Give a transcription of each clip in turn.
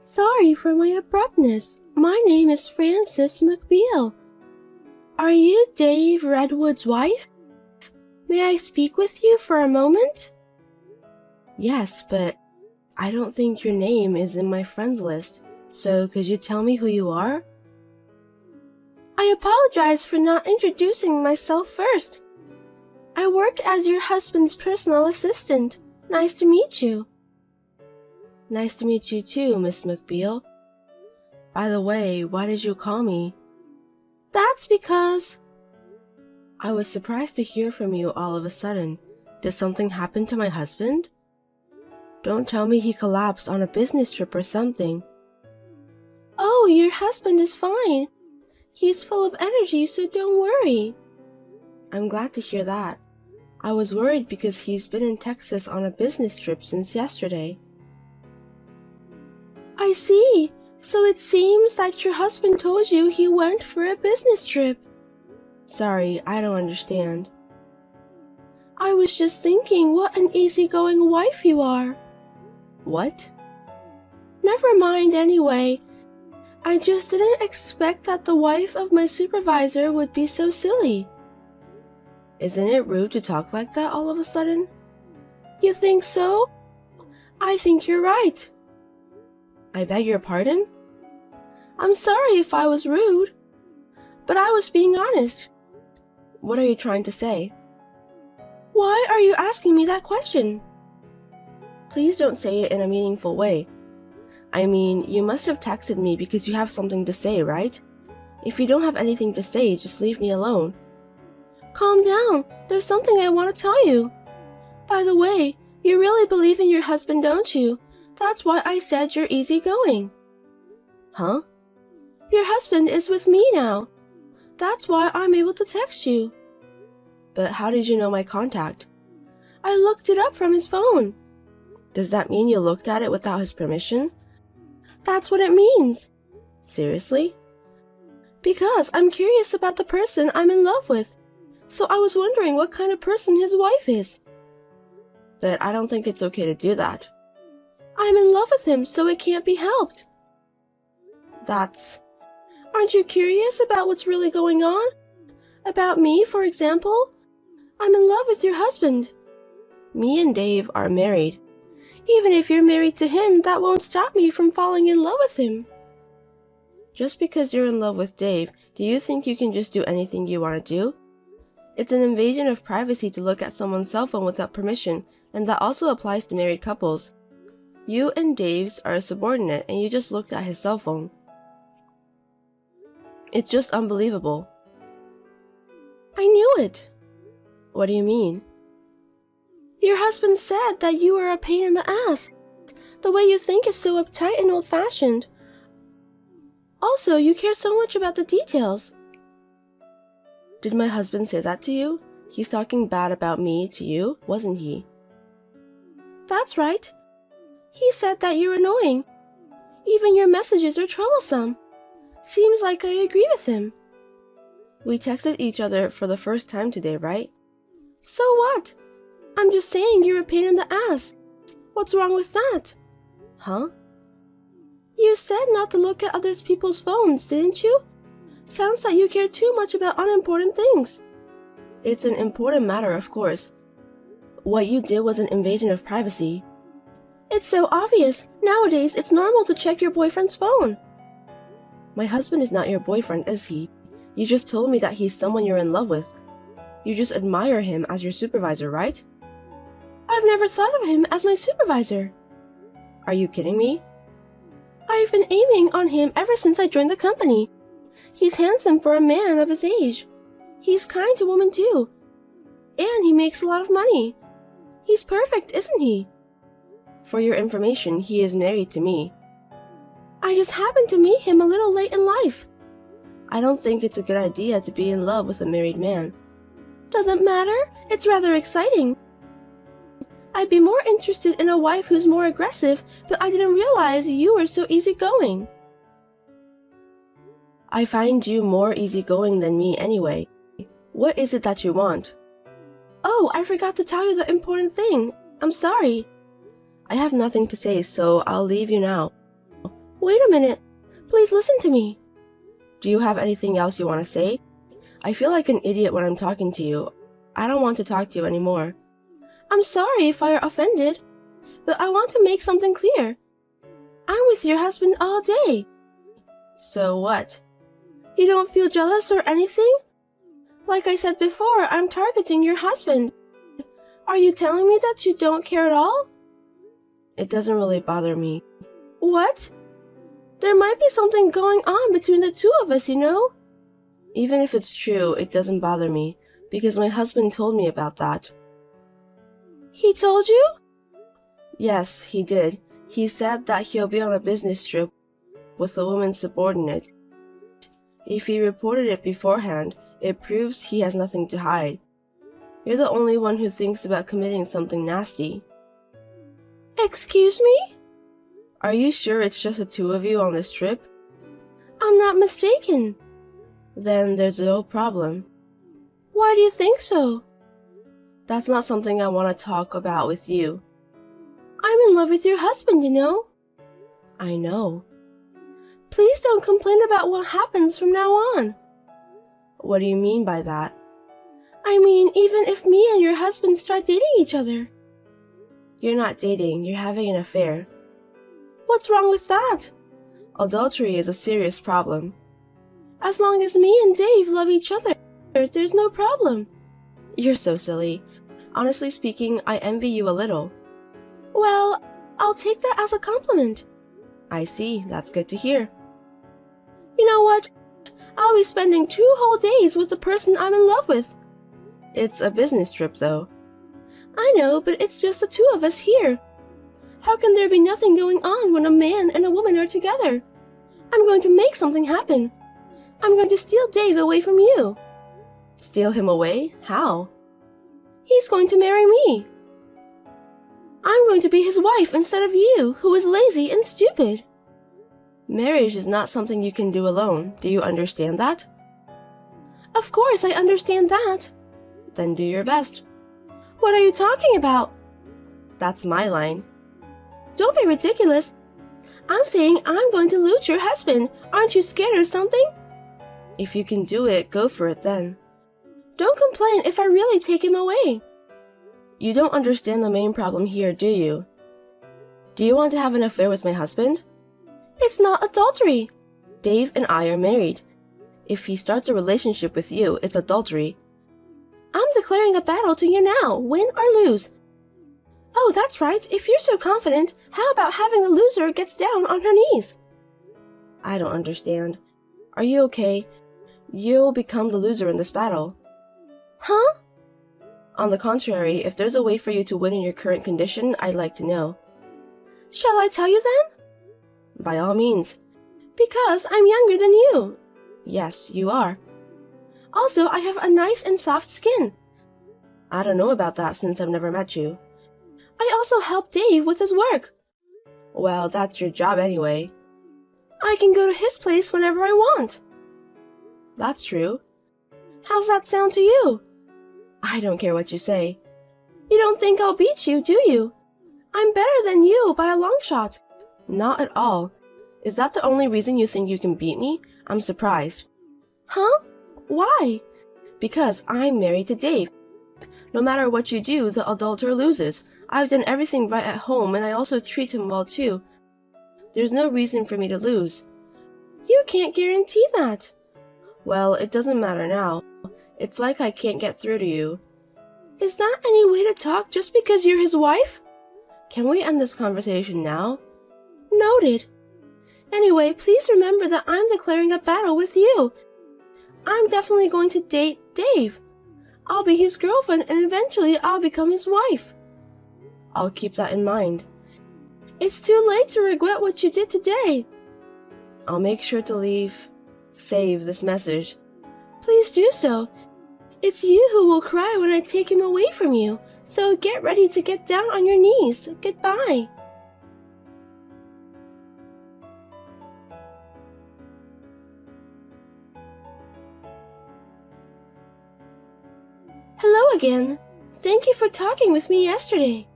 Sorry for my abruptness. My name is Frances McBeal. Are you Dave Redwood's wife? May I speak with you for a moment? Yes, but I don't think your name is in my friends list, so could you tell me who you are? I apologize for not introducing myself first. I work as your husband's personal assistant. Nice to meet you. Nice to meet you too, Miss McBeal. By the way, why did you call me? That's because... I was surprised to hear from you all of a sudden. Did something happen to my husband? Don't tell me he collapsed on a business trip or something. Oh, your husband is fine. He's full of energy, so don't worry. I'm glad to hear that. I was worried because he's been in Texas on a business trip since yesterday. I see. So it seems that your husband told you he went for a business trip. Sorry, I don't understand. I was just thinking what an easygoing wife you are. What? Never mind anyway. I just didn't expect that the wife of my supervisor would be so silly. Isn't it rude to talk like that all of a sudden? You think so? I think you're right. I beg your pardon? I'm sorry if I was rude, but I was being honest. What are you trying to say? Why are you asking me that question? Please don't say it in a meaningful way. I mean, you must have texted me because you have something to say, right? If you don't have anything to say, just leave me alone. Calm down. There's something I want to tell you. By the way, you really believe in your husband, don't you? That's why I said you're easygoing. Huh? Your husband is with me now. That's why I'm able to text you. But how did you know my contact? I looked it up from his phone. Does that mean you looked at it without his permission? That's what it means. Seriously? Because I'm curious about the person I'm in love with. So I was wondering what kind of person his wife is. But I don't think it's okay to do that. I'm in love with him, so it can't be helped. Aren't you curious about what's really going on? About me, for example? I'm in love with your husband. Me and Dave are married. Even if you're married to him, that won't stop me from falling in love with him. Just because you're in love with Dave, do you think you can just do anything you want to do? It's an invasion of privacy to look at someone's cell phone without permission, and that also applies to married couples. You and Dave's are a subordinate, and you just looked at his cell phone. It's just unbelievable. I knew it. What do you mean? Your husband said that you are a pain in the ass. The way you think is so uptight and old-fashioned. Also, you care so much about the details. Did my husband say that to you? He's talking bad about me to you, wasn't he? That's right. He said that you're annoying. Even your messages are troublesome. Seems like I agree with him. We texted each other for the first time today, right? So what? I'm just saying you're a pain in the ass. What's wrong with that? Huh? You said not to look at other people's phones, didn't you? Sounds like you care too much about unimportant things. It's an important matter, of course. What you did was an invasion of privacy. It's so obvious. Nowadays, it's normal to check your boyfriend's phone. My husband is not your boyfriend, is he? You just told me that he's someone you're in love with. You just admire him as your supervisor, right? I've never thought of him as my supervisor. Are you kidding me? I've been aiming on him ever since I joined the company. He's handsome for a man of his age. He's kind to women too. And he makes a lot of money. He's perfect, isn't he? For your information, he is married to me. I just happened to meet him a little late in life. I don't think it's a good idea to be in love with a married man. Doesn't matter. It's rather exciting. I'd be more interested in a wife who's more aggressive, but I didn't realize you were so easygoing. I find you more easygoing than me anyway. What is it that you want? Oh, I forgot to tell you the important thing. I'm sorry. I have nothing to say, so I'll leave you now. Wait a minute. Please listen to me. Do you have anything else you want to say? I feel like an idiot when I'm talking to you. I don't want to talk to you anymore. I'm sorry if I are offended, but I want to make something clear. I'm with your husband all day. So what? You don't feel jealous or anything? Like I said before, I'm targeting your husband. Are you telling me that you don't care at all? It doesn't really bother me. What? There might be something going on between the two of us, you know? Even if it's true, it doesn't bother me, because my husband told me about that. He told you? Yes, he did. He said that he'll be on a business trip with a woman's subordinate. If he reported it beforehand, it proves he has nothing to hide. You're the only one who thinks about committing something nasty. Excuse me? Are you sure it's just the two of you on this trip? I'm not mistaken. Then there's no problem. Why do you think so? That's not something I want to talk about with you. I'm in love with your husband, you know. I know. Please don't complain about what happens from now on. What do you mean by that? I mean, even if me and your husband start dating each other. You're not dating, you're having an affair. What's wrong with that? Adultery is a serious problem. As long as me and Dave love each other, there's no problem. You're so silly. Honestly speaking, I envy you a little. Well, I'll take that as a compliment. I see, that's good to hear. You know what? I'll be spending 2 whole days with the person I'm in love with. It's a business trip, though. I know, but it's just the two of us here. How can there be nothing going on when a man and a woman are together? I'm going to make something happen. I'm going to steal Dave away from you. Steal him away? How? He's going to marry me. I'm going to be his wife instead of you, who is lazy and stupid. Marriage is not something you can do alone. Do you understand that? Of course I understand that. Then do your best. What are you talking about? That's my line. Don't be ridiculous. I'm saying I'm going to loot your husband. Aren't you scared or something? If you can do it, go for it then. Don't complain if I really take him away. You don't understand the main problem here, do you? Do you want to have an affair with my husband? It's not adultery. Dave and I are married. If he starts a relationship with you, it's adultery. I'm declaring a battle to you now, win or lose. Oh, that's right. If you're so confident, how about having the loser gets down on her knees? I don't understand. Are you okay? You'll become the loser in this battle. Huh? On the contrary, if there's a way for you to win in your current condition, I'd like to know. Shall I tell you then? By all means. Because I'm younger than you. Yes, you are. Also, I have a nice and soft skin. I don't know about that since I've never met you. I also help Dave with his work. Well, that's your job anyway. I can go to his place whenever I want. That's true. How's that sound to you? I don't care what you say. You don't think I'll beat you, do you? I'm better than you by a long shot. Not at all. Is that the only reason you think you can beat me? I'm surprised. Huh? Why? Because I'm married to Dave. No matter what you do, the adulterer loses. I've done everything right at home and I also treat him well too. There's no reason for me to lose. You can't guarantee that. Well, it doesn't matter now. It's like I can't get through to you. Is that any way to talk just because you're his wife? Can we end this conversation now? Noted. Anyway, please remember that I'm declaring a battle with you. I'm definitely going to date Dave. I'll be his girlfriend and eventually I'll become his wife. I'll keep that in mind. It's too late to regret what you did today. I'll make sure to save this message. Please do so. It's you who will cry when I take him away from you, so get ready to get down on your knees. Goodbye. Hello again. Thank you for talking with me yesterday.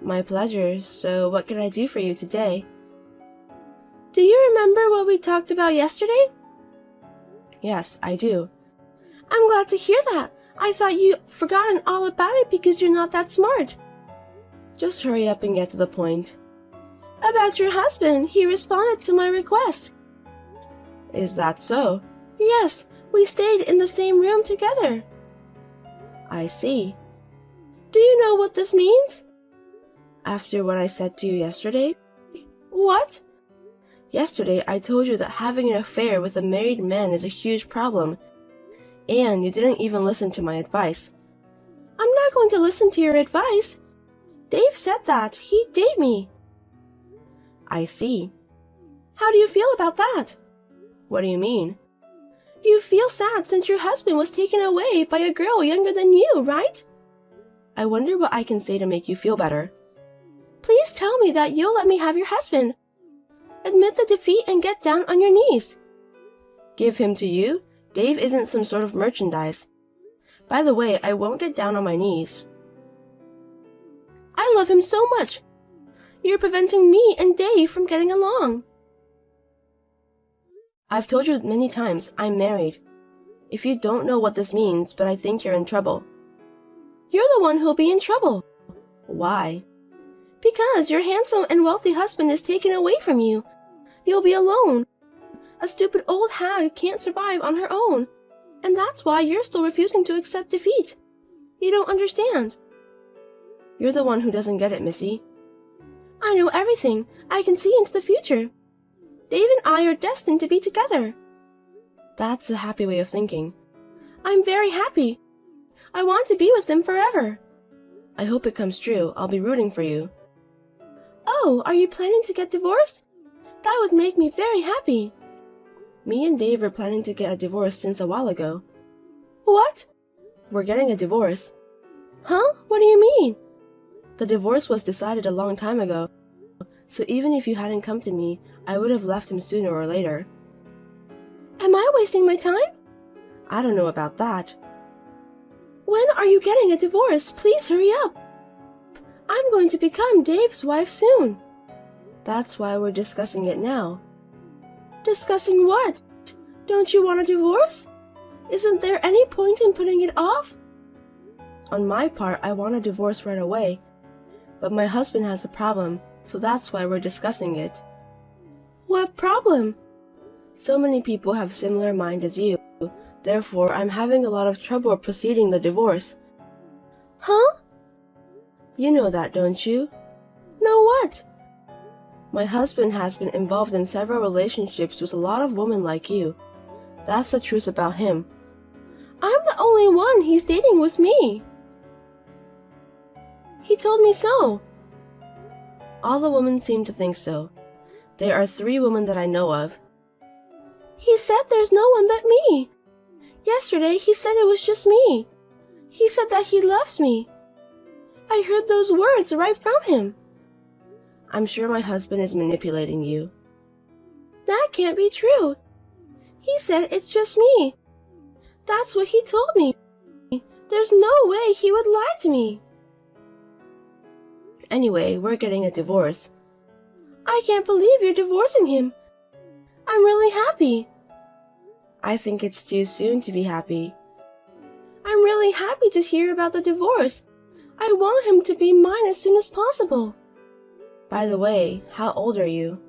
My pleasure. So what can I do for you today? Do you remember what we talked about yesterday? Yes, I do. I'm glad to hear that. I thought you'd forgotten all about it because you're not that smart. Just hurry up and get to the point. About your husband, he responded to my request. Is that so? Yes, we stayed in the same room together. I see. Do you know what this means? After what I said to you yesterday? What? Yesterday I told you that having an affair with a married man is a huge problem, and you didn't even listen to my advice. I'm not going to listen to your advice. Dave said that. He'd date me. I see. How do you feel about that? What do you mean? You feel sad since your husband was taken away by a girl younger than you, right? I wonder what I can say to make you feel better. Please tell me that you'll let me have your husband. Admit the defeat and get down on your knees. Give him to you? Dave isn't some sort of merchandise. By the way, I won't get down on my knees. I love him so much. You're preventing me and Dave from getting along. I've told you many times I'm married. If you don't know what this means, but I think you're in trouble. You're the one who'll be in trouble. Why? Because your handsome and wealthy husband is taken away from you. You'll be alone. A stupid old hag can't survive on her own. And that's why you're still refusing to accept defeat. You don't understand. You're the one who doesn't get it, Missy. I know everything. I can see into the future. Dave and I are destined to be together. That's a happy way of thinking. I'm very happy. I want to be with him forever. I hope it comes true. I'll be rooting for you. Oh, are you planning to get divorced? That would make me very happy. Me and Dave are planning to get a divorce since a while ago. What? We're getting a divorce. Huh? What do you mean? The divorce was decided a long time ago, so even if you hadn't come to me, I would have left him sooner or later. Am I wasting my time? I don't know about that. When are you getting a divorce? Please hurry up. I'm going to become Dave's wife soon. That's why we're discussing it now. Discussing what? Don't you want a divorce? Isn't there any point in putting it off? On my part, I want a divorce right away. But my husband has a problem, so that's why we're discussing it. What problem? So many people have similar mind as you. Therefore, I'm having a lot of trouble proceeding the divorce. Huh? You know that, don't you? Know what? My husband has been involved in several relationships with a lot of women like you. That's the truth about him. I'm the only one he's dating with me. He told me so. All the women seem to think so. There are 3 women that I know of. He said there's no one but me. Yesterday he said it was just me. He said that he loves me. I heard those words right from him. I'm sure my husband is manipulating you. That can't be true. He said it's just me. That's what he told me. There's no way he would lie to me. Anyway, we're getting a divorce. I can't believe you're divorcing him. I'm really happy. I think it's too soon to be happy. I'm really happy to hear about the divorce. I want him to be mine as soon as possible. By the way, how old are you?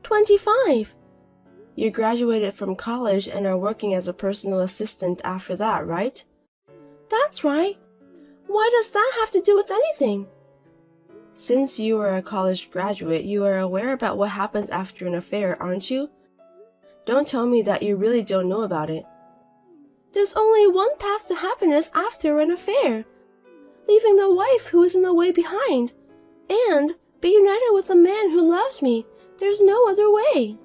25. You graduated from college and are working as a personal assistant after that, right? That's right. Why does that have to do with anything? Since you are a college graduate, you are aware about what happens after an affair, aren't you? Don't tell me that you really don't know about it. There's only one path to happiness after an affair. Leaving the wife who is in the way behind. And be united with the man who loves me. There's no other way.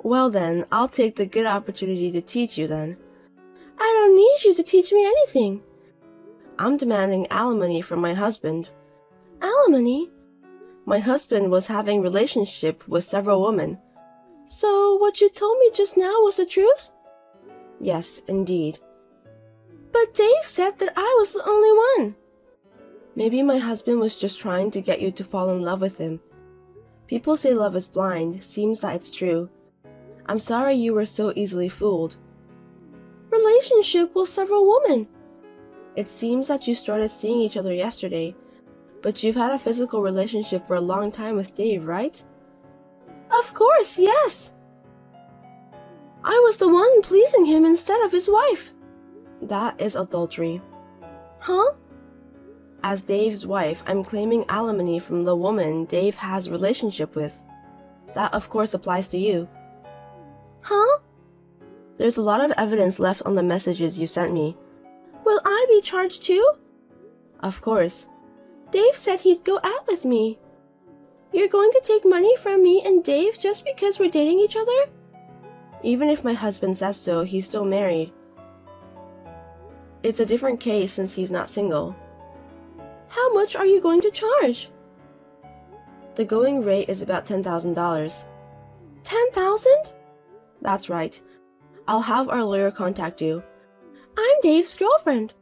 Well then, I'll take the good opportunity to teach you then. I don't need you to teach me anything. I'm demanding alimony from my husband. Alimony? My husband was having relationship with several women. So what you told me just now was the truth? Yes, indeed. But Dave said that I was the only one. Maybe my husband was just trying to get you to fall in love with him. People say love is blind. Seems that it's true. I'm sorry you were so easily fooled. Relationship with several women. It seems that you started seeing each other yesterday, but you've had a physical relationship for a long time with Dave, right? Of course, yes. I was the one pleasing him instead of his wife. That is adultery. Huh? As Dave's wife, I'm claiming alimony from the woman Dave has a relationship with. That of course applies to you. Huh? There's a lot of evidence left on the messages you sent me. Will I be charged too? Of course. Dave said he'd go out with me. You're going to take money from me and Dave just because we're dating each other? Even if my husband says so, he's still married. It's a different case since he's not single. How much are you going to charge? The going rate is about $10,000. $10,000? That's right. I'll have our lawyer contact you. I'm Dave's girlfriend.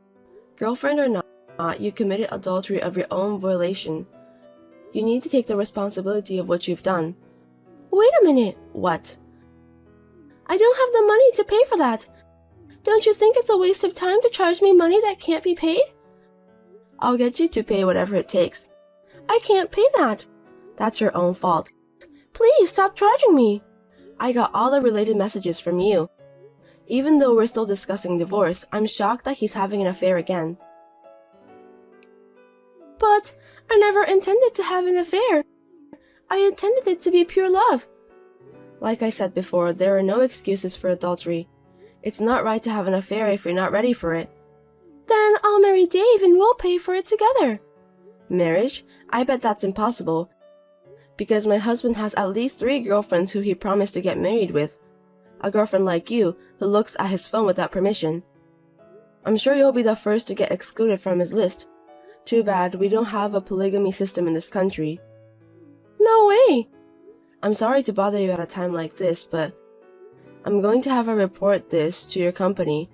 Girlfriend or not, you committed adultery of your own violation. You need to take the responsibility of what you've done. Wait a minute. What? I don't have the money to pay for that. Don't you think it's a waste of time to charge me money that can't be paid? I'll get you to pay whatever it takes. I can't pay that. That's your own fault. Please stop charging me. I got all the related messages from you. Even though we're still discussing divorce, I'm shocked that he's having an affair again. But I never intended to have an affair. I intended it to be pure love. Like I said before, there are no excuses for adultery. It's not right to have an affair if you're not ready for it. Then I'll marry Dave and we'll pay for it together. Marriage? I bet that's impossible. Because my husband has at least 3 girlfriends who he promised to get married with. A girlfriend like you, who looks at his phone without permission. I'm sure you'll be the first to get excluded from his list. Too bad we don't have a polygamy system in this country. No way! I'm sorry to bother you at a time like this, but I'm going to have her report this to your company.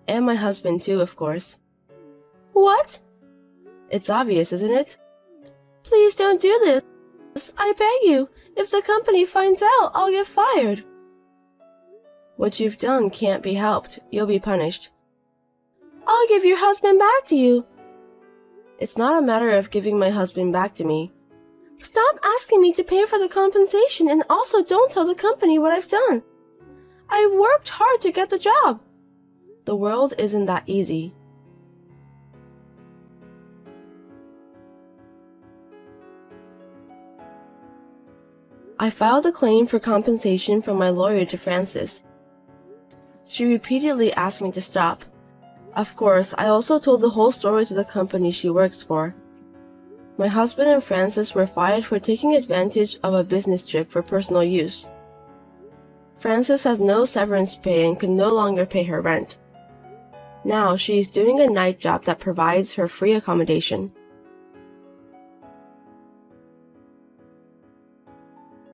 And my husband too, of course. What? It's obvious, isn't it? Please don't do this. I beg you. If the company finds out, I'll get fired. What you've done can't be helped. You'll be punished. I'll give your husband back to you. It's not a matter of giving my husband back to me. Stop asking me to pay for the compensation and also don't tell the company what I've done. I worked hard to get the job. The world isn't that easy. I filed a claim for compensation from my lawyer to Frances. She repeatedly asked me to stop. Of course, I also told the whole story to the company she works for. My husband and Frances were fired for taking advantage of a business trip for personal use. Frances has no severance pay and can no longer pay her rent. Now she is doing a night job that provides her free accommodation.